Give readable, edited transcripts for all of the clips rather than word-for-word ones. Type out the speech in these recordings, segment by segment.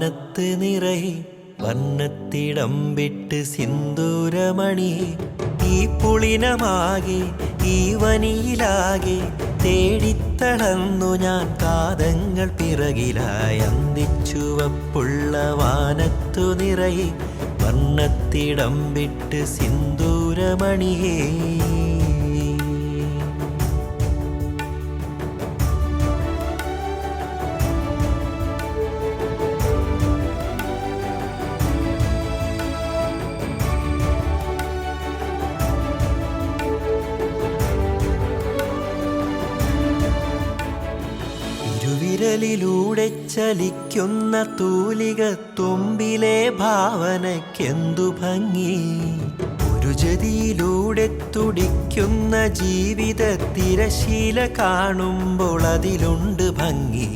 വാനത്ത് നിറയെ വർണ്ണത്തിടം വിട്ട് സിന്ദൂരമണിയെ ഈ പുളിനമാകെ ഈ വനിയിലാകെ തേടിത്തളർന്നു ഞാൻ കാതങ്ങൾ പിറകിലായി അന്തിച്ചുവപ്പുള്ള വാനത്തു നിറയെ വർണ്ണത്തിടം വിട്ട് സിന്ദൂരമണിയേ. വിരലിലൂടെ ചലിക്കുന്ന തൂലിക തുമ്പിലെ ഭാവനയ്ക്കെന്തു ഭംഗി. ഒരു ജതിയിലൂടെ തുടിക്കുന്ന ജീവിത തിരശീല കാണുമ്പോൾ അതിലുണ്ട് ഭംഗി.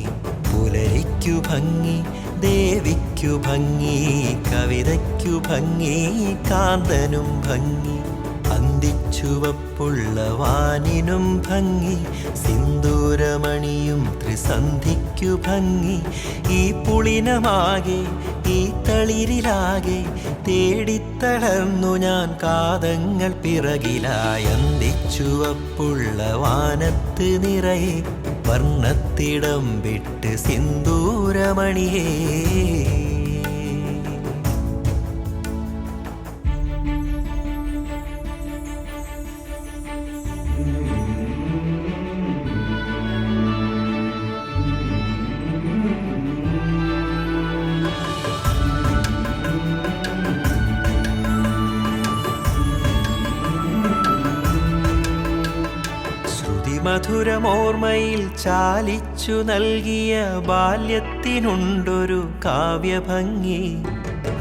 പുലരിക്കു ഭംഗി, ദേവിക്കു ഭംഗി, കവിതയ്ക്കു ഭംഗി, കാന്തനും ഭംഗി. അന്തിച്ചുവപ്പുള്ള വാനിനും ഭംഗി, സിന്ദൂരമണിയും ത്രിസന്ധിക്കു ഭംഗി. ഈ പുളിനമാകെ ഈ തളിരിലാകെ തേടിത്തളർന്നു ഞാൻ കാതങ്ങൾ പിറകിലായി അന്തിച്ചുവപ്പുള്ള വാനത്ത് നിറയെ വർണ്ണത്തിടം വിട്ട് സിന്ദൂരമണിയേ. മധുരമോർമ്മയിൽ ചാലിച്ചു നൽകിയ ബാല്യത്തിനുണ്ടൊരു കാവ്യഭംഗി.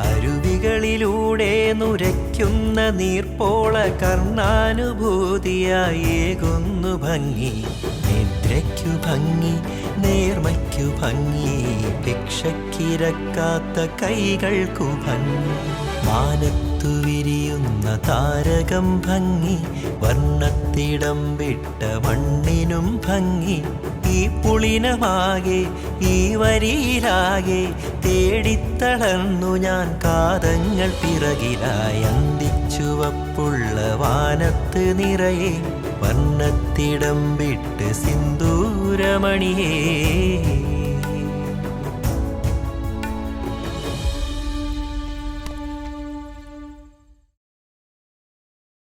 അരുവികളിലൂടെ നുരയ്ക്കുന്ന നീർപ്പോള കർണാനുഭൂതിയായി ഏകുന്നു ഭംഗി. നിദ്രയ്ക്കു ഭംഗി, നേർമയ്ക്കു ഭംഗി, ഭിക്ഷക്കിരക്കാത്ത കൈകൾക്കു ഭംഗി. മാനത്തു വിരിയുന്ന താരകം ഭംഗി, വർണ്ണത്തിടം വിട്ട മണ്ണിനും ഭംഗി. ഈ പുളിനമാകെ ഈ വരിയിലാകെ തേടിത്തളർന്നു ഞാൻ കാതങ്ങൾ പിറകിലായി അന്തിച്ചുവപ്പുള്ള വാനത്ത് നിറയെ വർണ്ണത്തിടം വിട്ട് സിന്ദൂരമണിയേ.